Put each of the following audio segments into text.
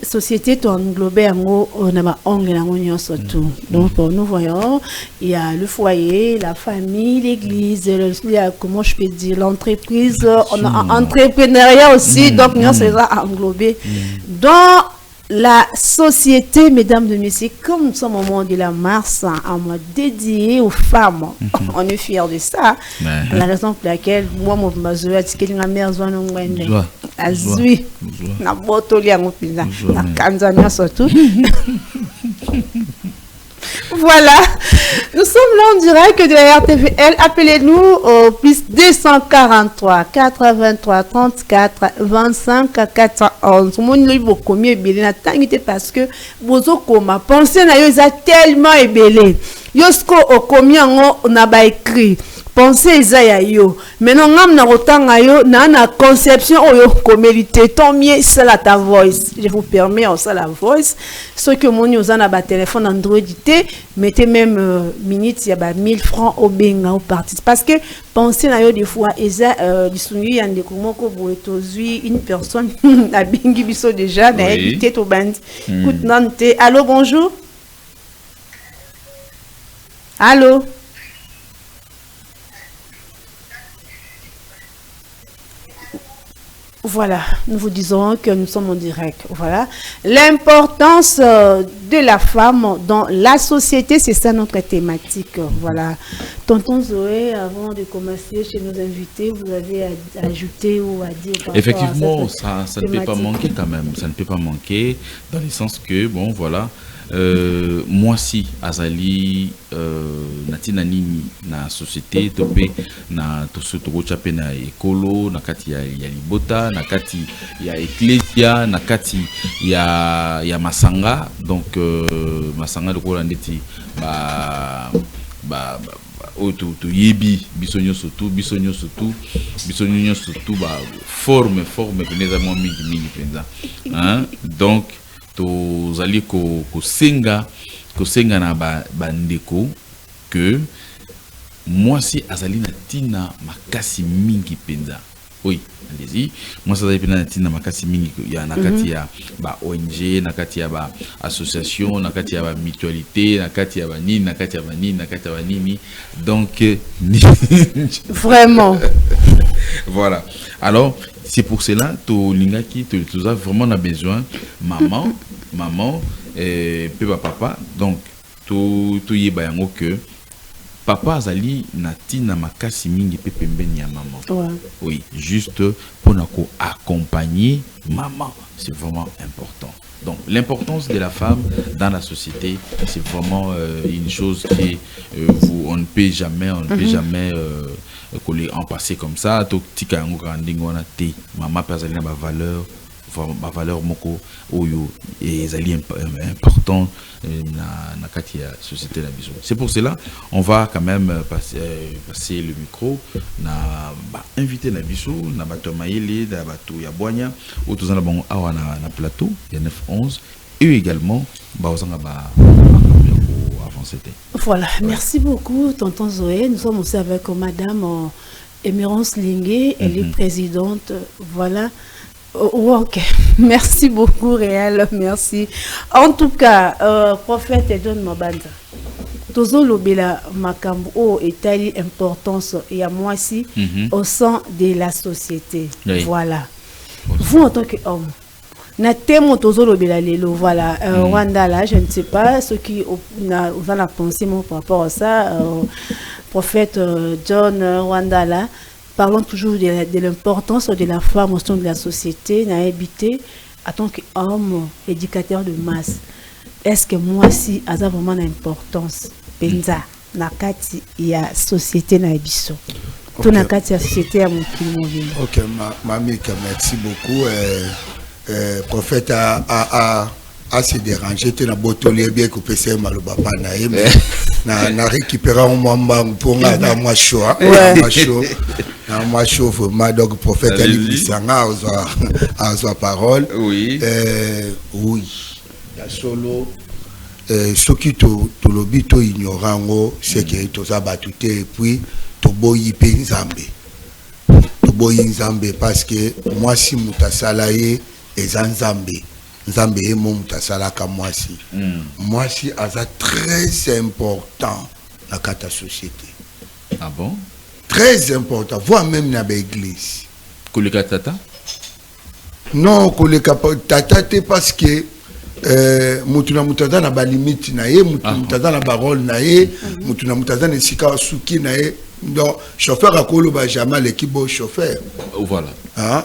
société to englobé on a angle surtout. Donc nous voyons il y a le foyer, la famille, l'église, il y a comment je peux dire l'entreprise, on a entrepreneuriat aussi, donc nous c'est ça englobé. Dans la société, mesdames et messieurs, comme nous sommes au moment de la mars, un mois dédié aux femmes, on est fiers de ça. La raison pour laquelle moi, mon besoin est que la mère soit non loin. Azui, na botoli en opina, na Tanzania surtout. Voilà, nous sommes là en direct de RTVL. Appelez-nous au plus 243 83 34 25 411. Mon livre combien ébélé na tangité parce que bozo koma pensée na yo est tellement ébélé. Yosko o combien on a ba écrit. Pensez Isaiah yo. Maintenant ngam na rotanga yo na conception oyo komélité tant mieux c'est la ta voice. Je vous permets en ça la voice. Ce que mon yo na ba téléphone Android té mettez même minutes il y a ba 1000 francs au benga au parti parce que pensez na yo des fois eza disungi yande komoko boetozui une personne a bengi biso déjà na évité to band. Écoute nante. Allô bonjour. Allô. Voilà, nous vous disons que nous sommes en direct. Voilà, l'importance de la femme dans la société, c'est ça notre thématique. Voilà, tonton Zoé, avant de commencer chez nos invités, vous avez à ajouter ou à dire. Effectivement, ça ne peut pas manquer quand même. Ça ne peut pas manquer dans le sens que bon, voilà. Moi si azali natina nini na société topé na tosoto chape na ekolo na kati ya libota na kati ya ecclesia na kati ya masanga donc masanga de kola ndeti ba to yebi bisonyo surtout ba forme peneza mo mingi penza hein donc tozali ko senga na bandeko que moi si azali na tina makasi mingi penza oui allez-y moi ça azali na tina makasi mingi ya nakati ya ba ONG nakati ya ba association nakati ya ba mutualité nakati ya ba nini donc vraiment voilà alors c'est pour cela que l'ingaki tu as vraiment besoin maman et papa donc tout yeba yango que papa azali natina makasi mingi pe pembeni ya maman. Oui, juste pour nous accompagner maman, c'est vraiment important. Donc l'importance de la femme dans la société, c'est vraiment une chose qui on ne peut jamais en passer comme ça. Donc tika yango grandingo na te maman pe azali na ba valeur moko oyo et ezali important na kati ya société la biso. C'est pour cela on va quand même passer le micro na inviter na biso na bato mayele na bato ya boanya ou tous na bon awa na plateau ya 911 et également bazanga avancer. Voilà, merci beaucoup tonton Zoé. Nous sommes aussi avec madame Émérance Lingué, elle est présidente, voilà. Oh, ok, merci beaucoup Réal, merci. En tout cas, prophète John Mabanda, tozo lobela makambo o etali importance et à moi aussi au sein de la société. Oui. Voilà. Vous en tant qu'homme, na temo tozo lobela lelo, voilà. Rwanda là, je ne sais pas ce qui vous en a pensé par rapport à ça. Prophète John Rwanda là. Parlons toujours de l'importance de la femme au sein de la société, n'a habité en tant qu'homme éducateur de masse. Est-ce que moi si a vraiment l'importance penza na kati ya société na biso. Tout na kati ya société à mon kili. OK, mamie, merci beaucoup. Prophète a se déranger te na botoli bien couper ça maloba pa na yé na récupérer un moment pour na moi chaud na moi chaud vraiment donc prophète ali bisanga a parole oui oui ya solo ce qui to lobi to ignorango c'est que to za batute et puis to boyi pe nzambe parce que moi si mutasalaye eza nzambe nzambe ye mo mutu asalaka mwasi mwasi aza très important na kata société. Ah bon? Très important, voire même na l'église. Koleka tata? Non, koleka tata te parce que mutu na mutu aza na ba limite na ye, mutu aza na ba rôle na ye, mutu na mutu aza na esika suki na ye. Donc chauffeur a koloba jamais l'équipe beau chauffeur. Voilà. Hein?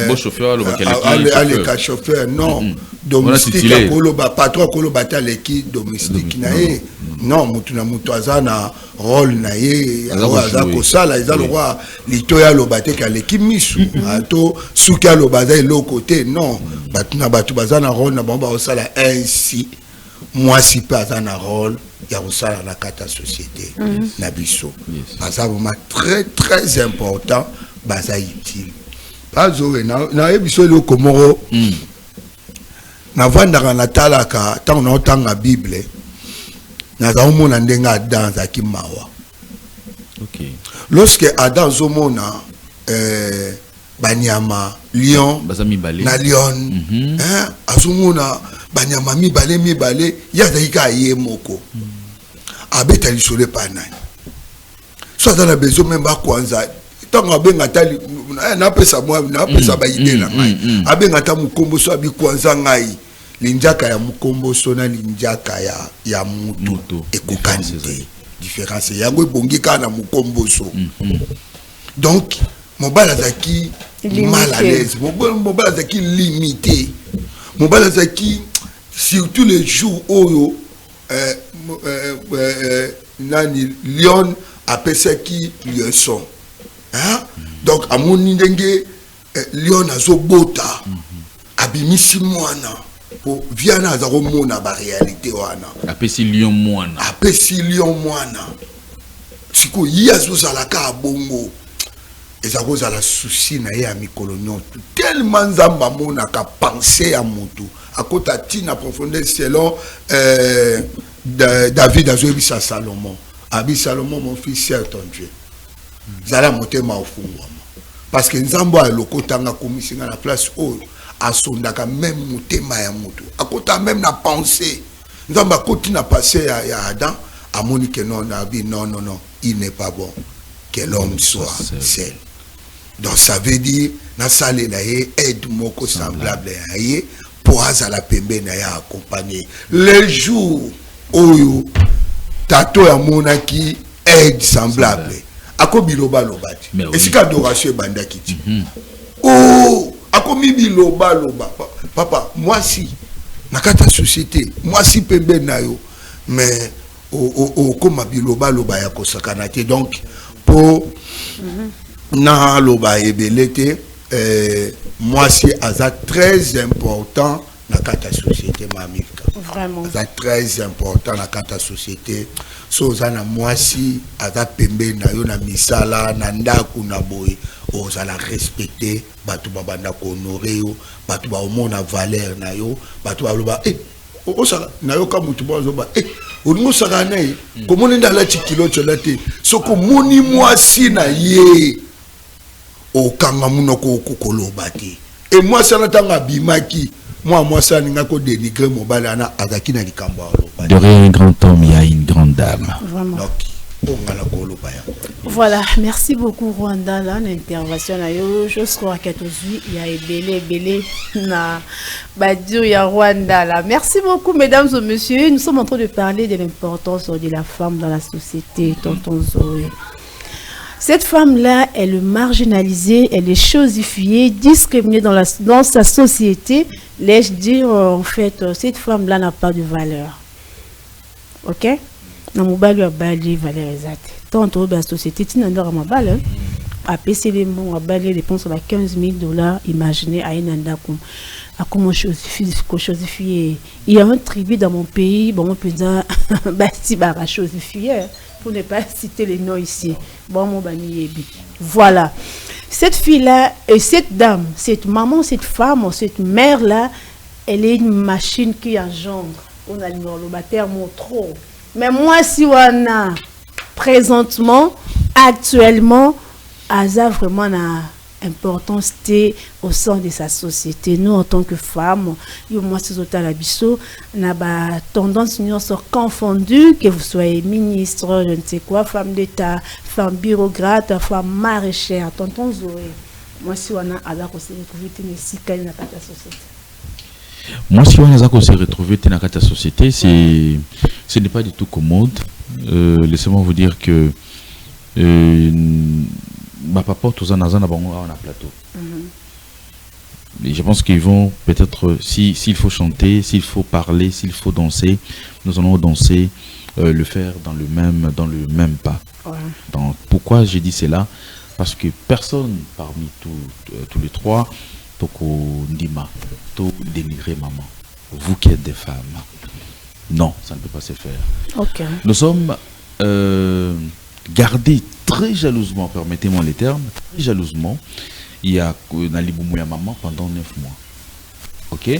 Beau chauffeur le chauffeur non. Domestique a koloba patron koloba ta l'équipe domestique na ye. Non, mutu na mutu aza na rôle na ye, aza ko sala, aza le roi litoya lobate ka l'équipe misu. Ato suka lobaza le côté non. Batuna batu baza na rôle na bomba o sala ainsi. Moi si pas aza na rôle ya osala na kata société na biso. Baza vraiment très très important, baza utile. Bazo na ebiso le komoro. Na vanda na talaka tant na otanga Bible. Na za omona ndenga Adam za kimawa. OK. Lorsque Adam zomona banyama lion na lion azomona banyama mibale yazaka ye moko abeta lisole panani so azana bezo memba kwanza tanga benga tali na pesa ba idée na ngai abenga ta mukombo so abi kwanza ngai linjaka ya mukombo so na linjaka ya mutu ekokante différence yango ebongi kana mukombo so donc mobala zaki mal à l'aise mobala zaki limité mobala zaki surtout les jours où nani lion appelle qui lion hein donc à mon ndenge lion azobota abimisi mwana po viana azaromona ba réalité wana apesi lion mwana siko yazo zalaka bongo ezako za la souci na ya mikolo nyonso tellement nzamba mona ka penser à mutu akota tina profondeur selon David azobisa Salomon abi Salomon mon fils c'est ton Dieu zala motema ofungwa parce que nzambo a lokotanga komisinga na place o asondaka même motema ya mutu akota même na penser nzamba koti na passé ya Adam amoni que non il n'est pas bon que l'homme soit seul. Donc ça veut dire na sale na ye aide moko semblable à ye pour azala pembe na ya accompagner les jours oyo tato ya monaki aide semblable akobi loba lobati esika adoration bandaki ti oh akomi biloba papa moi si na kata société moi si pembe na yo mais comme biloba loba ya kosakana te donc pour na loba ebelete moi c'est aza très important na kata société mamika vraiment aza très important na kata société so zana moi si aza pembe na yo na misala na ndaku na boy ozala respecter batu babanda ko honorer yo batu ba omona valeur na yo batu ba loba osaka na yo ka mutu bozo ba olingo saka na ye komoni ndala chikilo cholate soko moni moi si na ye okanga munoko kokoloba te et moi ça natanga bimaki moi ça ninga ko dénigrer mobile ana azaki na likambo aloba derrière un grand homme il y a une grande dame vraiment donc on ngala ko loba ya voilà merci beaucoup Rwanda là l'intervention na yo je crois que aujourd'hui il y a belé na badio ya Rwanda là merci beaucoup mesdames et messieurs nous sommes en train de parler de l'importance de la femme dans la société tonton Zoé. Cette femme-là, elle est marginalisée, elle est chosifiée, discriminée dans sa société. Laisse dire, en fait, cette femme-là n'a pas de valeur. Ok? N'a pas de valeur exacte. Tant que la société, tu n'as pas de valeur. Après, c'est les mots, à dépense à $15,000, imaginez, à une andakum. À comment chosifier. Il y a un tribu dans mon pays, bon, on peut dire, si barra chosifier. Pour ne pas citer les noms ici. Bon, mon bani. Voilà. Cette fille-là, et cette dame, cette maman, cette femme, cette mère-là, elle est une machine qui engendre. On a le terme trop. Mais moi, si on a présentement, actuellement, Aza vraiment importance au sein de sa société. Nous, en tant que femmes, moi, c'est au Talabiso, on a tendance à se confondre, que vous soyez ministre, je ne sais quoi, femme d'État, femme bureaucrate, femme maraîchère, tonton Zoé. Moi, si on a à la société, si on a la société. Moi, si on a se retrouver dans la société, ce n'est pas du tout commode. Laissez-moi vous dire que papa, tout ça, on a un plateau. Et je pense qu'ils vont peut-être, s'il faut chanter, s'il faut parler, s'il faut danser, nous allons danser, le faire dans le même pas. Ouais. Donc, pourquoi j'ai dit cela? Parce que personne parmi tous les trois, toko ndima, to dénigrer maman. Vous qui êtes des femmes. Non, ça ne peut pas se faire. Okay. Nous sommes gardés très jalousement, permettez-moi les termes, très jalousement. Il y a Naliboumouya maman pendant 9 mois. Ok?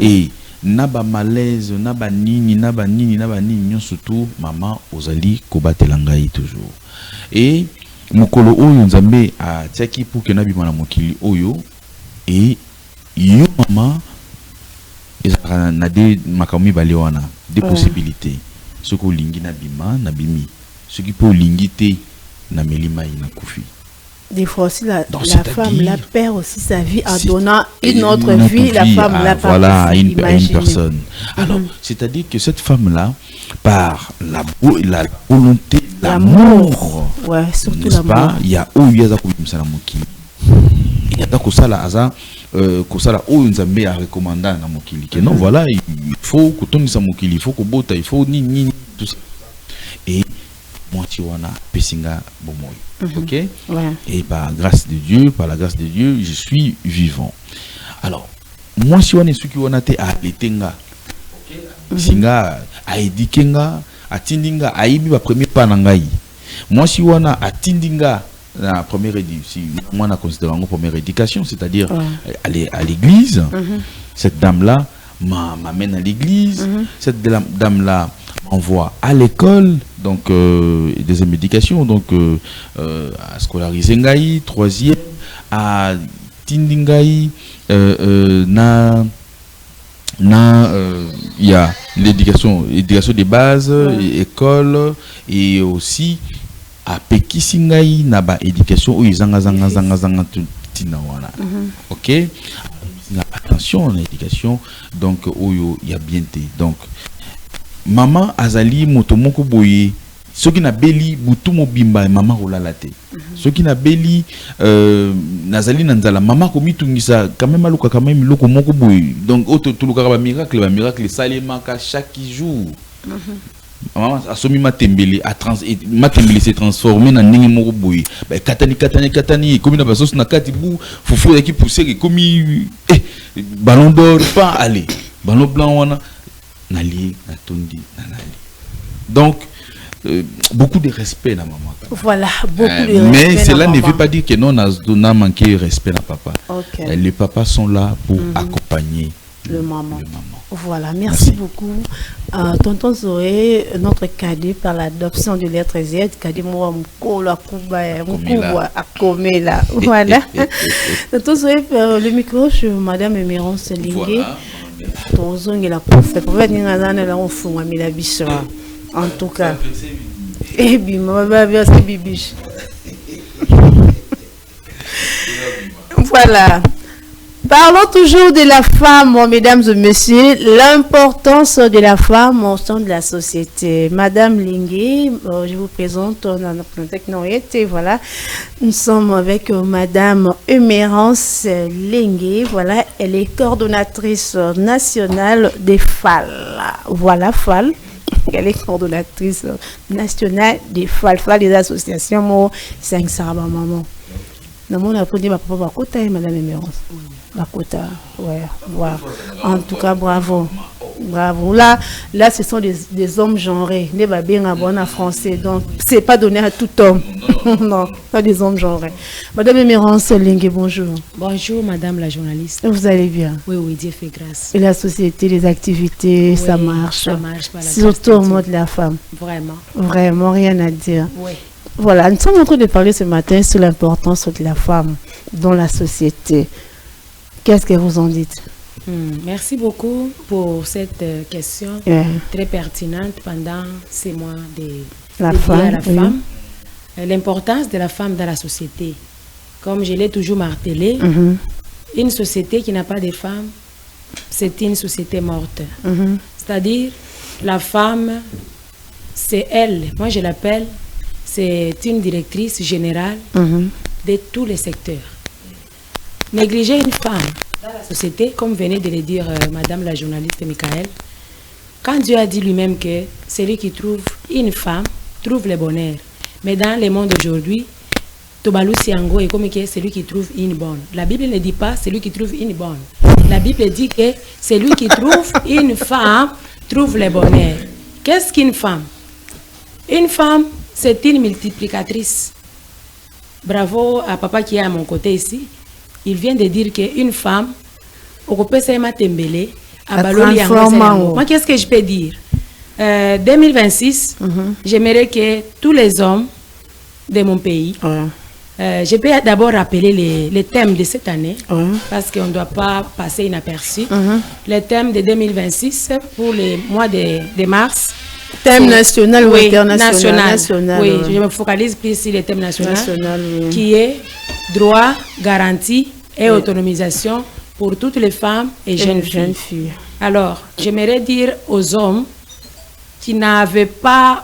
Et naba malaise, naba nini, surtout maman ozali kobatelangai toujours. Et mukolo oyo nzambe a tiaki pour que nabi mana mokili oyo et yo maman na de makambi balewana des possibilités. Ce ko lingi na bima na bimi, ce qui peut lingiter na melima ina kufi. Des fois aussi la femme la perd aussi sa vie en donnant une autre vie, la femme la perd à une personne. Alors, c'est-à-dire que cette femme-là, par la volonté, l'amour, ouais, surtout l'amour, il y a où il y a il y a kosala aza kosala oyo nzambe a recommandé na mokili que non voilà il faut que ton sa mokili il faut que bota il faut ni tout ça et moi tu wana pesinga bomoy. Ok? Ouais. Et par la grâce de Dieu, je suis vivant. Alors, moi, si on est ceux qui ont été à l'étenga, singa, à edikenga, à tindinga, à ibi la première panangai. Moi, si on a à tindinga, la première éducation, moi, on a considéré en première éducation, c'est-à-dire aller à l'église. Cette dame-là m'amène à l'église. Cette dame-là envoie à l'école, donc deuxième éducation, donc à scolariser ngai, troisième, à tindingai, il y a l'éducation des bases, école, et aussi à pekisingai naba éducation où ils zanga tinawana. Ok, attention à l'éducation, donc où il y a bien été donc maman azali motomoko boye ceux qui na beli butu mobimba maman rolalate ceux qui na beli nazali nanzala maman komitungisa quand même aluka quand même loko moko boye donc auto tuluka ba miracle salema ka chaque jour maman asomi matembele matembele s'est transformé na ndenge moko boye ba katani comme na basos na kati bu fufu ya ki pousser comme ballon d'or pas aller ballon blanc wana nali natondi nanali donc beaucoup de respect na maman. Voilà, beaucoup de respect. Mais cela ne veut pas dire que non a manqué respect à papa. Okay. Les papas sont là pour accompagner le maman. Voilà, merci beaucoup. Tonton Zoé, notre cadet par l'adoption de lettre Z, cadet moi mkola kuba mkubwa akomela. Voilà. Tonton Zoé, le micro chez Madame Emeron Selingue. Voilà. La prophète en tout cas et voilà. Parlons toujours de la femme, mesdames et messieurs, l'importance de la femme au sein de la société. Madame Lingué, je vous présente voilà. Nous sommes avec Madame Emerance Lingué, voilà, elle est coordonnatrice nationale des FAL. Voilà, FAL. Elle est coordonnatrice nationale des FAL, des associations 5 Saraba Maman. Nous avons appris ma papa Madame Emerance. Bakota, ouais, voilà. En tout cas, bravo. Bravo. Là, ce sont des hommes genrés. Les babés en français. Donc, c'est pas donné à tout homme. Non, pas des hommes genrés. Madame Emerance Lingue, bonjour. Bonjour, madame la journaliste. Vous allez bien? Oui, Dieu fait grâce. Et la société, les activités, oui, ça marche. Ça marche. Surtout au mot de la femme. Vraiment. Vraiment, rien à dire. Oui. Voilà, nous sommes en train de parler ce matin sur l'importance de la femme dans la société. Qu'est-ce que vous en dites? Merci beaucoup pour cette question très pertinente pendant ces mois de la femme. L'importance de la femme dans la société. Comme je l'ai toujours martelé, une société qui n'a pas de femmes, c'est une société morte. C'est-à-dire, la femme, c'est elle, moi je l'appelle, c'est une directrice générale de tous les secteurs. Négliger une femme dans la société, comme venait de le dire Madame la journaliste Michael, quand Dieu a dit lui-même que celui qui trouve une femme trouve le bonheur. Mais dans le monde d'aujourd'hui, Tobalou Siango est comme que celui qui trouve une bonne. La Bible ne dit pas celui qui trouve une bonne. La Bible dit que celui qui trouve une femme trouve le bonheur. Qu'est-ce qu'une femme? Une femme, c'est une multiplicatrice. Bravo à papa qui est à mon côté ici. Il vient de dire qu'une femme, au peut se matembele, à Baloli. Moi, qu'est-ce que je peux dire? 2026, j'aimerais que tous les hommes de mon pays, je peux d'abord rappeler les thèmes de cette année, parce qu'on ne doit pas passer inaperçu. Les thèmes de 2026 pour le mois de mars. Thème national ou international? National. Oui, je me focalise plus sur les thèmes nationaux, qui est droit, garantie et autonomisation pour toutes les femmes et jeunes filles. Alors, j'aimerais dire aux hommes qui n'avaient pas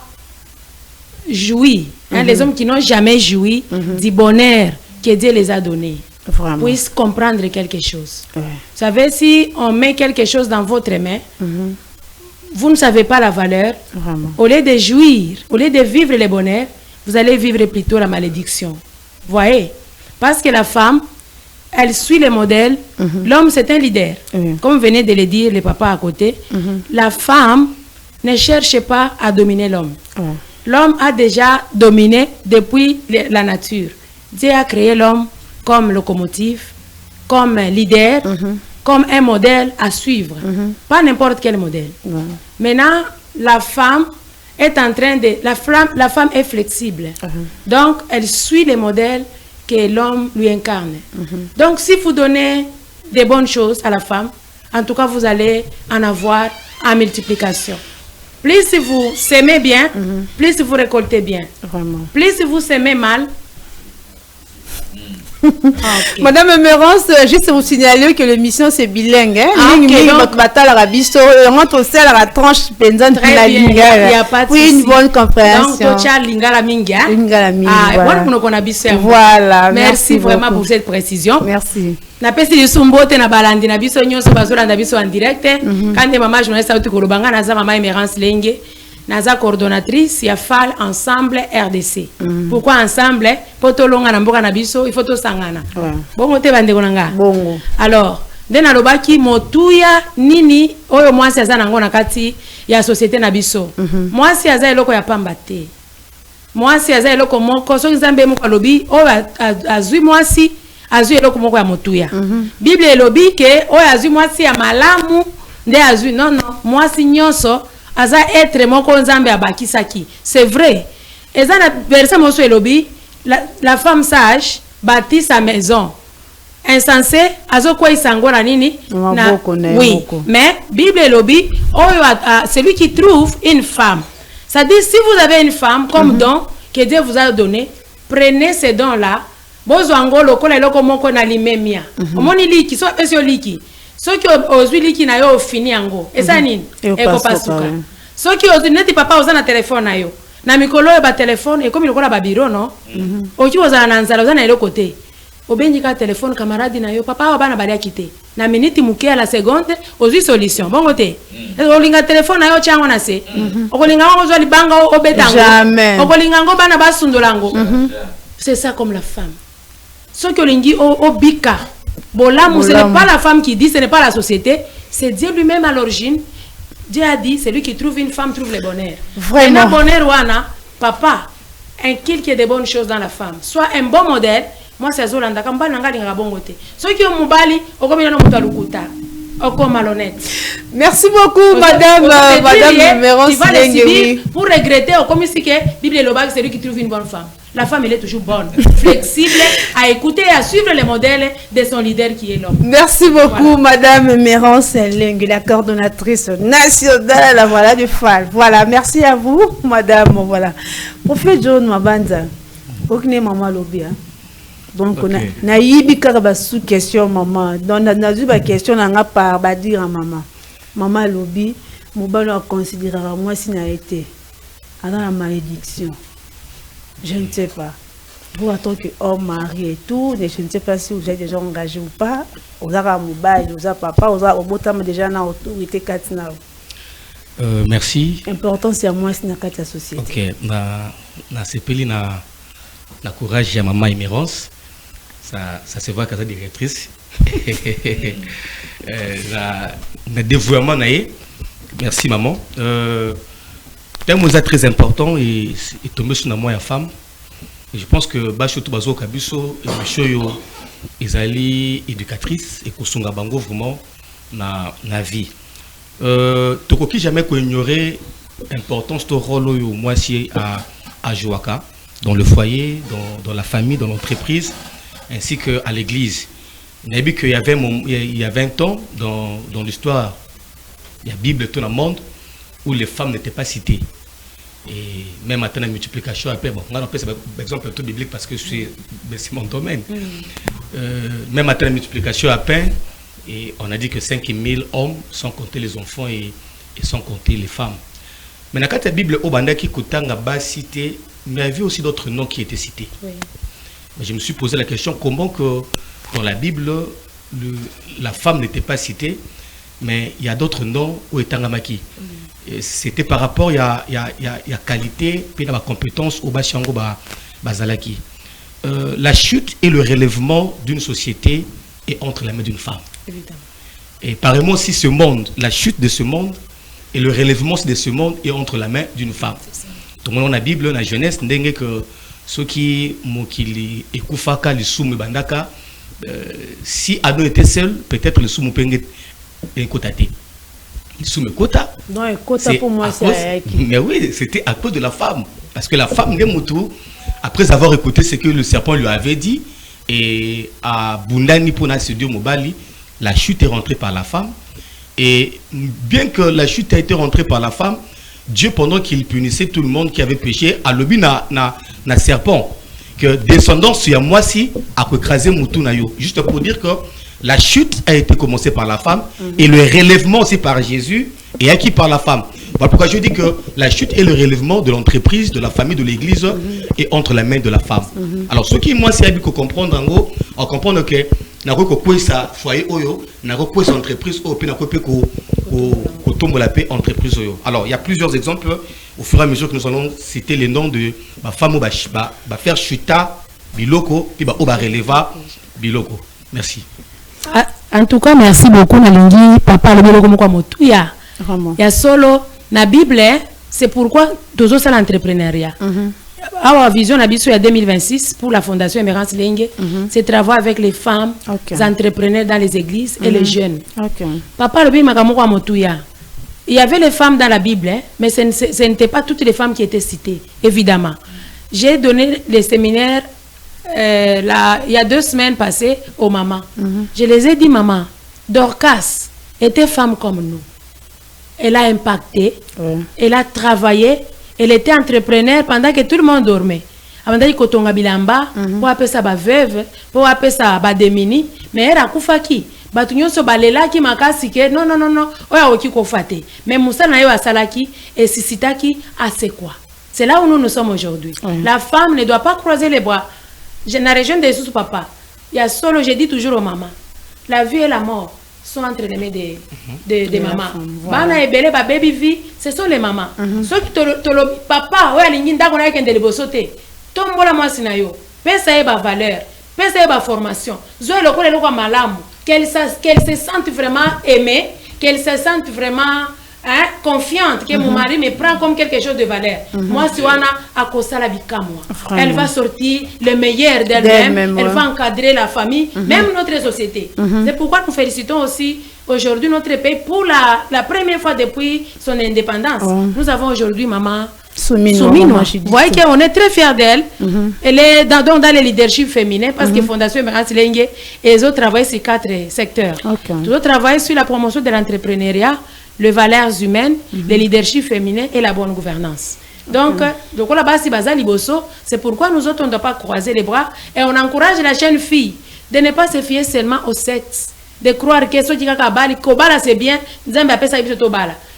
joui, les hommes qui n'ont jamais joui du bonheur que Dieu les a donné, puissent comprendre quelque chose. Vous savez, si on met quelque chose dans votre main, vous ne savez pas la valeur. Au lieu de jouir, au lieu de vivre le bonheur, vous allez vivre plutôt la malédiction. Voyez? Parce que la femme, elle suit le modèle. L'homme, c'est un leader. Comme venait de le dire le papa à côté, la femme ne cherche pas à dominer l'homme. L'homme a déjà dominé depuis la nature. Dieu a créé l'homme comme locomotive, comme leader, comme un modèle à suivre. Pas n'importe quel modèle. Maintenant, la femme est en train de... La femme est flexible. Donc, elle suit les modèles que l'homme lui incarne. Donc, si vous donnez des bonnes choses à la femme, en tout cas, vous allez en avoir en multiplication. Plus vous s'aimez bien, plus vous récoltez bien. Plus vous s'aimez mal. Madame Emerance, juste vous signaler que l'émission c'est bilingue. Rentre aussi à la tranche pendant la ligne. Il n'y a pas de souci. Une bonne compréhension. Voilà. Merci vraiment pour cette précision. Merci. Na pesi yusumbote na balandi na biso nyonso bazola na biso en direct quand maman journaliste auti kolobanga naza maman Emerance Lenge naza coordonnatrice ya FAL Ensemble RDC. Pourquoi ensemble? Potolonga na mboka na biso il faut to sangana. Bongo te bande konanga. Bongo. Alors, ndena lobaki motuya nini oyo mwasi aza nango na kati ya société na biso. Mwasi aza eloko ya pamba te. Mwasi aza eloko moko so nzambe moko lobi oyo azui mwasi azui eloko moko ya motuya. Bible elobi ke oyo azui mwasi ya malamu nde azui non mwasi nyonso aza être moko nzambe abakisaki. C'est vrai. Eza na verset moso elobi la femme sage bâtit sa maison. Insensé azokwa isango na nini na oui. Mais Bible elobi oyo celui qui trouve une femme. Ça dit si vous avez une femme comme don que Dieu vous a donné, prenez ces dons là. Bozwango lokola eloko moko na limemia. Omoni liki so esio liki. Soki ozwi liki na yo fini yango. Esa nini? Eko pasuka. Soki ozwi neti papa oza na telefone na yo. Na mikolo yo ba telefone ekomi lokola ba biro no. Oki oza na nzala oza na eloko te. Obenji ka telefone camarade na yo papa wa bana bali akite. Na minute muke à la seconde ozwi solution. Bongo te. Olinga telefone na yo chango na se. Okolinga ngo ozwa libanga obetango. Jamais. Okolinga ngo bana basundolango. C'est ça comme la femme. Ce que l'on dit au bika, ce n'est pas la femme qui dit, ce n'est pas la société, c'est Dieu lui-même à l'origine. Dieu a dit, celui qui trouve une femme trouve le bonheur. Vraiment. Et le bonheur, wana, papa, inculque des bonnes choses dans la femme. Soit un bon modèle, moi c'est Zolanda, quand on a un bon côté. Ceux qui ont moubali, on va malhonnête. Merci beaucoup, madame Emerance Lenge. Pour regretter, comme si la Bible est le bac, c'est celui qui trouve une bonne femme. la femme elle est toujours bonne, flexible, à écouter et à suivre les modèles de son leader qui est l'homme. Merci beaucoup, Madame Mérance Lengue, la coordonnatrice nationale, voilà, du FAL. Voilà, merci à vous, Madame. Voilà. Prophète John Mabanda, aucune maman lobby. Donc, on a eu sous question, maman. Donc, on a eu une question, on a pas dire à maman. Maman lobby, mon ballon a considéré moi si n'a été. Alors, la malédiction. Je ne sais pas. Vous, en tant qu'homme, mari et tout, je ne sais pas si vous êtes déjà engagé ou pas. Vous avez un mobile, vous avez papa, vous avez déjà une autorité. Merci. L'important, c'est à moi, c'est dans la société. Ok. Na sepeli na courage à maman Émérance. Ça se voit qu'elle est directrice. Le dévouement, merci maman. Un mot très important et tombé sur moi et femme. Et je pense que Bacho Tubazo Kabiso et Monsieur ils allaient éducatrice et Kosunga Bango vraiment na vie. Tokoki jamais qu'on ignorait l'importance de rôle au moi si à Joaka dans le foyer, dans la famille, dans l'entreprise ainsi qu'à l'église. Il y avait un temps dans l'histoire, il y a Bible tout le monde où les femmes n'étaient pas citées. Et même à la multiplication, après, bon, on a par exemple tout biblique parce que c'est mon domaine. Même à la multiplication, après, et on a dit que 5000 hommes, sans compter les enfants et sans compter les femmes. Mais dans la Bible, au Banda qui Kutanga bas cité, mais il y avait aussi d'autres noms qui étaient cités. Oui. Mais je me suis posé la question comment que dans la Bible, la femme n'était pas citée, mais il y a d'autres noms où est Tangamaki. C'était par rapport il y a qualité puis la compétence au Bashango Bazalaki. La chute et le relèvement d'une société est entre la main d'une femme. Évidemment. Et pareillement aussi ce monde, la chute de ce monde et le relèvement de ce monde est entre la main d'une femme. Donc dans la Bible, dans la Genèse, on dit que ceux qui mokili ekufaka les soumé bandaka, si Adam était seul, peut-être le soumé penge est cotaté. Sous quota. Non, quota pour moi, c'est. Mais oui, c'était à cause de la femme. Parce que la femme, après avoir écouté ce que le serpent lui avait dit, et à Bundani Pona Studio Mobali, la chute est rentrée par la femme. Et bien que la chute a été rentrée par la femme, Dieu, pendant qu'il punissait tout le monde qui avait péché, a levé na serpent, que descendance sur moi si a écrasé Moutunayo. Juste pour dire que la chute a été commencée par la femme et le relèvement aussi par Jésus et acquis par la femme. Voilà pourquoi je dis que la chute et le relèvement de l'entreprise, de la famille, de l'église est entre la main de la femme. Alors, ce qui, moi, c'est à comprendre, en gros, on comprend que n'a pas sa foyer, n'a pas sa entreprise, n'a pas la paix entreprise. Alors, il y a plusieurs exemples. Au fur et à mesure que nous allons citer les noms de ma femme, va faire chuta, biloko, puis va releva, biloko. Merci. En tout cas, merci beaucoup, Nalingi. Papa, le biloko moko motu ya. Il y a solo, na Bible, c'est pourquoi tous ça l'entrepreneuriat. Our vision na biso ya 2026 pour la Fondation Émérance Lengue, c'est travailler avec les femmes, les entrepreneurs dans les églises et les jeunes. Papa, le biloko moko motu ya. Il y avait les femmes dans la Bible, mais ce n'étaient pas toutes les femmes qui étaient citées, évidemment. J'ai donné les séminaires il y a 2 semaines passées aux mamans. Je les ai dit, maman, Dorcas était femme comme nous. Elle a impacté, elle a travaillé, elle était entrepreneur pendant que tout le monde dormait. Avant d'aller kotonga bilamba, pour appeler ça ba veuve, pour appeler ça ba démini, mais elle a koufaki. Batunyo so balela ki makasi ke non, oya oki kofate. Mais Moussa na yo asalaki et sisitaki à c'est quoi? C'est là où nous sommes aujourd'hui. La femme ne doit pas croiser les bras. Dans la région de sous papa, il y a solo, je dis toujours aux mamans, la vie et la mort sont entre les mains des mamans. Bana et belle, baby vie, ce sont les mamans. Ceux qui te papa, ouais, l'inginda qu'on a qu'un délibossoté, tombe la moi sinayo, pèse à ba valeur, pèse à ba formation, zoé le colle le roi malam, qu'elle se sente vraiment aimée, qu'elle se sente vraiment confiante que mon mari me prend comme quelque chose de valeur. Moi, si on a à Kosala Bikamwa, elle va sortir le meilleur d'elle-même, elle va encadrer la famille, même notre société. C'est pourquoi nous félicitons aussi aujourd'hui notre pays pour la première fois depuis son indépendance. Nous avons aujourd'hui, maman, Soumino. Vous voyez qu'on est très fiers d'elle. Elle est dans le leadership féminin parce que Fondation Emerance Lengue et les autres travaillent sur 4 secteurs. Ils ont travaillé sur la promotion de l'entrepreneuriat, les valeurs humaines, le leadership féminin et la bonne gouvernance. Donc, c'est pourquoi nous autres, on ne doit pas croiser les bras et on encourage la jeune fille de ne pas se fier seulement au sexe, de croire que ce qui est c'est bien,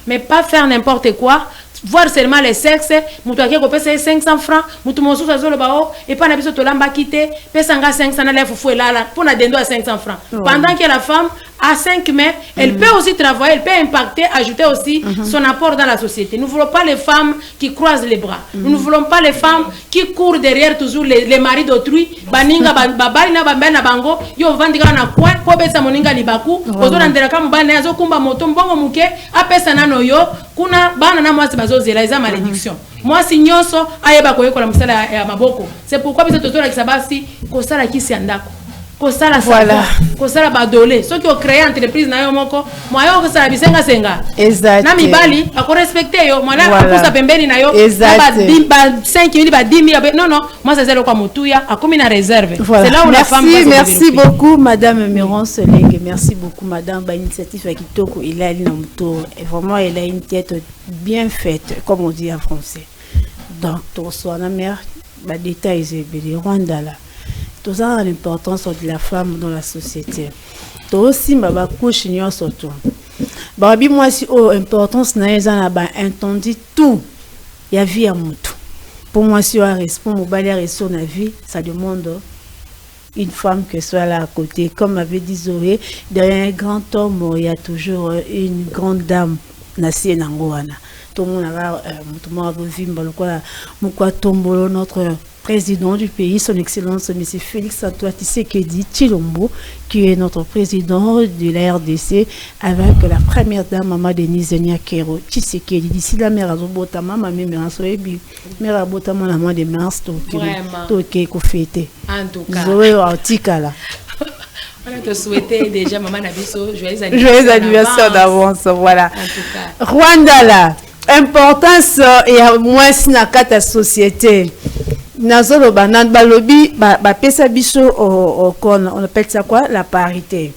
mais pas faire n'importe quoi. Voir seulement les sexes, mutuaki ko pesa 500 francs, mutu mosusu azolo bao et pas na biso to lamba kité, pesa nga 500 na lefu fuelala pour na dendo à 500 francs. Pendant que la femme à 5 mai, elle peut aussi travailler, elle peut impacter, ajouter aussi son apport dans la société. Nous ne voulons pas les femmes qui croisent les bras. Nous ne voulons pas les femmes qui courent derrière toujours les maris d'autrui. Baninga babali na bambé na bango, yo vandiga na coin, ko besa moninga libaku, ozo ndera ka mbane azo kumba moto mbongo muke, apesa nano yo, kuna bana na mwasi bazozela eza malédiction. Moi si nyonso ayeba koyekola musala ya maboko. C'est pourquoi biso tozola kisabasi kosala kisi andako. Kosala voilà. Kosala badolé. Ceux qui ont créé entreprise na yo moko, moi yo kosala bisenga senga. Exact. Na mibali ako respecter yo, moi na apusa pembeni na yo. Ba 5000 ba 10000. Non, moi c'est zéro kwa mutuya, akomi na réserve. Voilà. C'est là où la femme doit se Merci beaucoup madame Emerance Lengue. Merci beaucoup madame ba initiative kitoko il a na muto. Et vraiment elle a une tête bien faite comme on dit en français. Donc to so na mère ba détails et Rwanda là. Tout ça l'importance de la femme dans la société. Tout aussi ma couche n'y surtout. Babi moi si importance na ezana ba entendu tout. Il y a vie à mutu. Pour moi si on répond mon balai sur la vie, ça demande une femme qui soit là à côté. Comme avait dit Zoé, derrière un grand homme, il y a toujours une grande dame nasi nangoana. Tout le monde a vu notre président du pays, son excellence M. Félix Antoine Tshisekedi Tshilombo, qui est notre président de la RDC, avec la première dame, Maman Denise Nyakero Tshisekedi. D'ici la mère Azobotama, ma mère Soebi, mère Abotama, la main de mars, Toké, Kofete. En tout cas. Zoé Artikala. On te souhaiter déjà, Maman Nabiso, joyeux anniversaire d'avance. Voilà. En tout cas. Rwanda là, importance et moins si na kata société. Nazolo banan balobi ba pesa biso on appelle ça quoi la parité.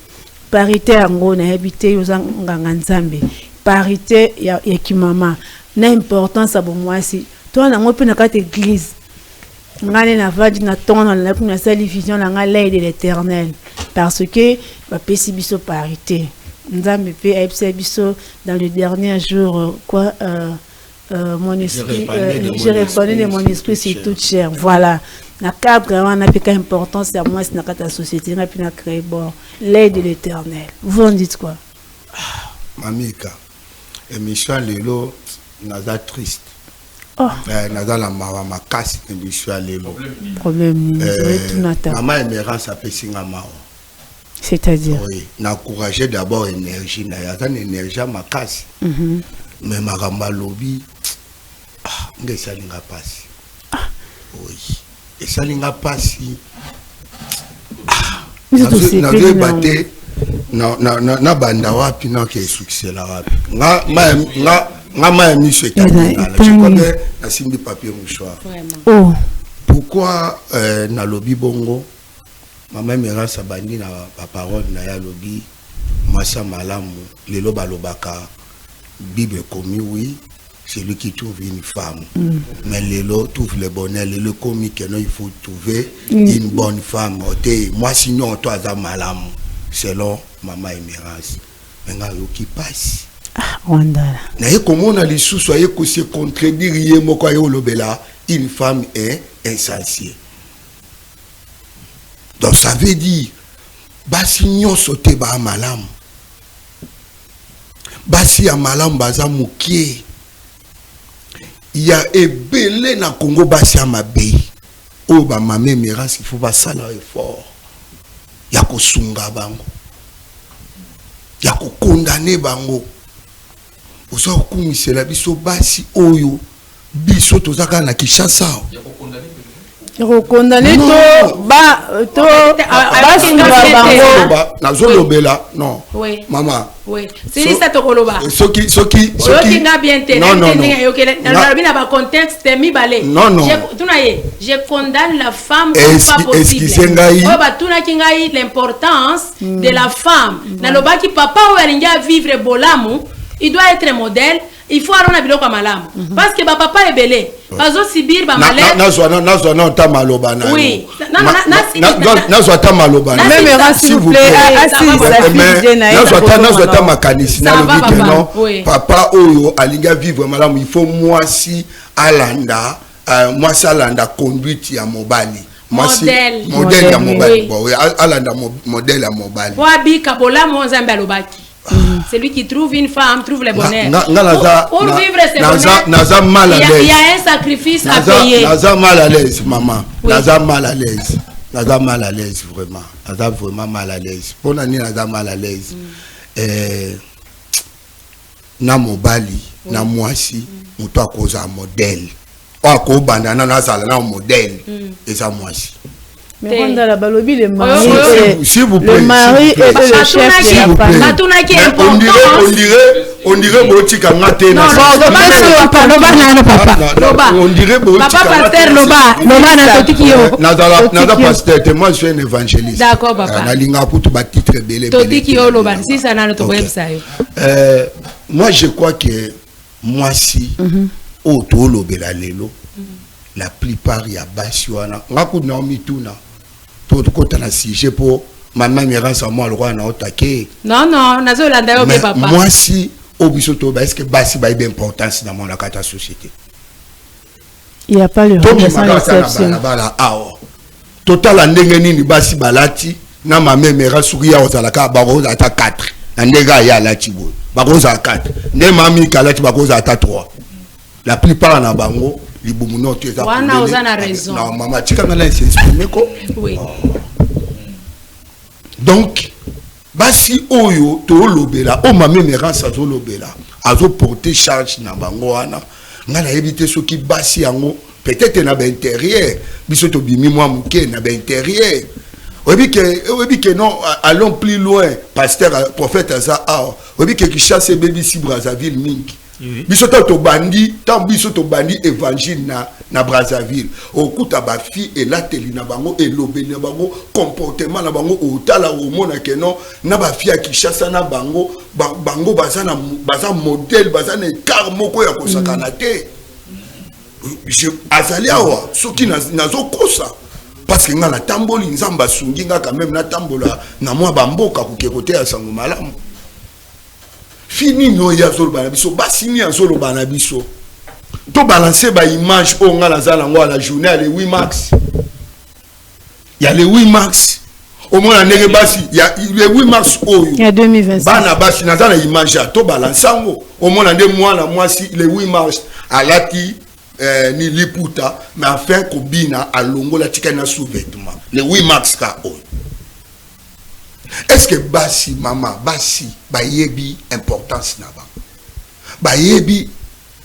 Parité ngo na habité yozanga nzambe. Parité ya kimama. Na importance abo mwasi. Toi na ngope na kata église. Ngane na vadi na tona na kuna sali vision na ngala de l'Éternel parce que ba pesi biso parité. Nzambe pe aipesa biso dans le dernier jour quoi mon esprit, j'ai répondu de mon esprit, c'est tout cher. Voilà. La cadre, on a fait importance à moi, c'est la société, on a pu créer bon, l'aide de l'Éternel. Vous en dites quoi? Mamika, émission Lélo, naza triste. Naza la mawa ma casse émission Lélo. Problème. Maman Emerance a fait singa mawa. C'est-à-dire? Oui, n'encourager d'abord énergie, naza énergie ma casse. Mais ma gamba lobby, nge salinga pasi. Oui, et salinga pasi. Nazo baté na banda wapi na ke succès la wapi. Nga ma mi se tani na. Je connais na simbi papier mouchoir. Oh. Pourquoi na lobby bongo maman mera sabandi na parole na ya lobby masa malamu lelo balobaka Bible commis, oui, c'est lui qui trouve une femme. Mais Lélo trouve le bonheur. Lélo commis que non, il faut trouver une bonne femme. Moi, sinon, toi, ça malam. Selon Maman Emerance. Mais qui passe. Rwanda. Comment on a les sous, soyez que c'est contredire, une femme est insensée. Donc, ça veut dire, basignon sauté ba malam. Basi ya malam baza mukie. Il y a ebele na Congo basi ya mabe. O ba mame Emerance il faut ba sala effort. Ya ko sunga bango. Ya ko condamner bango. Oso kumisela biso basi oyo biso tozaka na Kinshasa. Ya ko condamner. Recondamné to nazolobela non Oui. maman Oui. C'est ça to koloba. Soki Nga bien te. Non. Ba contexte mi balé. Non. Je condamne la femme pas possible. Tuna kingai l'importance de la femme. Na lobaki papa ou alinga vivre bolamu, il doit être modèle. Il faut avoir un biloko malamu. Parce que papa est belé. Bazo sibir ba malade. Nazwa ta maloba na. Oui. Nazwa ta maloba. Même s'il vous plaît, nazwa ta makanisi na lobi non. Papa oyo alinga vivre malamu, il faut moi si alanda conduite ya mobali. Modèle ya mobali. Bon, alanda modèle ya mobali. Wabi kabola mo nzambe alobaki. Celui qui trouve une femme trouve le bonheur. Pour vivre ce bonheur, il y a un sacrifice à payer. Naza mal à l'aise, maman. Naza mal à l'aise. Naza mal à l'aise, vraiment. Naza vraiment mal à l'aise. Pour l'année, naza mal à l'aise. Na mobali, na mwasi, muto akoza modèle. Ako bandana na sala na modèle. Et ça mwasi. Mais on a la balobi le mari. S'il vous plaît. Le mari est le chef de la famille. On dirait botika ngate na. On dirait botika. Papa pasteur loba na totiki yo. Nada pasteur, moi je suis un évangéliste. D'accord papa. Na linga kutu ba titre belé. Totiki yo loba si ça na to website. Moi je crois que moi si au to lobela lelo la plupart ya basi wana ngaku na mituna to kota na sujet pour maman mérance moi le roi na otake. Non nazo landa yo papa. Moi si obiso to ba est-ce que basi ba une importance dans mon la société. Il y a pas le rôle sans exception. Total ndenge nini basi balati na maman mérance ya ozalaka ba roza ata 4 na ndega ya lati bo ba roza 4 ne mami kalati ba roza ata 3. La plupart na bango libumuno tu eza wana ozana raison. Non maman tika ngala s'exprimer ko. Oui. Donc basi oyo to lobela o mame mérance azo lobela azo porter charge na bango wana ngala éviter ceux qui basi yango peut-être na ba intérieur biso to bimi moi muke na ba intérieur obi que non allons plus loin pasteur prophète ça obi que qui chasse baby si Brazzaville mingi. Biso to bandi tant biso to bandi évangile na Brazzaville okuta ba fi et la teli na bango et lobeli na bango comportement na bango otala o mona que non na ba fi ki chassa na bango bango baza modèle baza na car moko ya kosakana te je azali awa soki nazo kosa parce que ngala tamboli nzamba sungi nga quand même na tambola na mwa bamboka kokekote ya sango malamu. Fini no ya zolo banabiso basini ya zolo banabiso to balancer ba image o ngala zala ngo la journée le 8 mars ya le 8 mars au moins ndenge basi ya le 8 mars oyo ya 2026 bana basi na zala image ya to balansango au moins ndenge moi si le 8 mars alati ni liputa mais enfin kobina alongola tika na sous-vêtement le 8 mars ka oyo. Est-ce que basi maman basi bayebi importance na ba bayebi